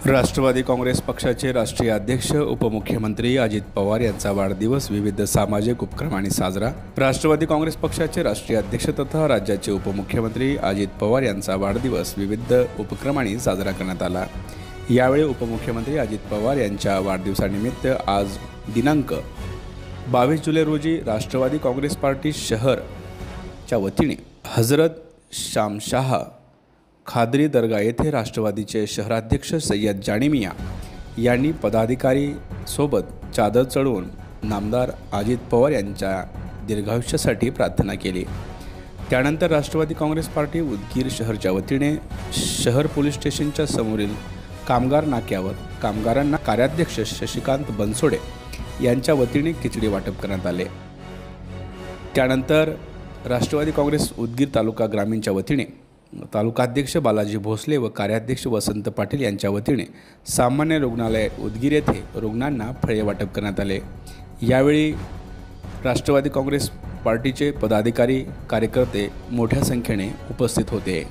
राष्ट्रवादी काँग्रेस पक्षाचे राष्ट्रीय अध्यक्ष उपमुख्यमंत्री अजित पवार यांचा वाढदिवस विविध सामाजिक उपक्रमांनी साजरा। राष्ट्रवादी काँग्रेस पक्षाचे राष्ट्रीय अध्यक्ष तथा राज्याचे उपमुख्यमंत्री अजित पवार यांचा वाढदिवस विविध उपक्रमांनी साजरा करण्यात आला। यावेळी उपमुख्यमंत्री अजित पवार यांच्या वाढदिवसानिमित्त आज दिनांक 22 जुलै रोजी राष्ट्रवादी काँग्रेस पार्टी शहरच्या वतीने हजरत शामशाह खादरी दर्गा येथे राष्ट्रवादीचे शहराध्यक्ष सय्यद जाणिमिया यांनी पदाधिकारी सोबत चादर चढवून नामदार अजित पवार यांच्या दीर्घायुष्यासाठी प्रार्थना केली। त्यानंतर राष्ट्रवादी काँग्रेस पार्टी उदगीर शहरच्या वतीने शहर पोलीस स्टेशनच्या समोरील कामगार नाक्यावर कामगारांना कार्याध्यक्ष शशिकांत बनसोडे यांच्या वतीने खिचडी वाटप करण्यात आले। त्यानंतर राष्ट्रवादी काँग्रेस उदगीर तालुका ग्रामीणच्या वतीने तालुकाध्यक्ष बालाजी भोसले व कार्याध्यक्ष वसंत पाटील यांच्या वतीने सामान्य रुग्णालय उदगीर येथे रुग्णांना फळे वाटप करण्यात आले। यावेळी राष्ट्रवादी काँग्रेस पार्टीचे पदाधिकारी कार्यकर्ते मोठ्या संख्येने उपस्थित होते।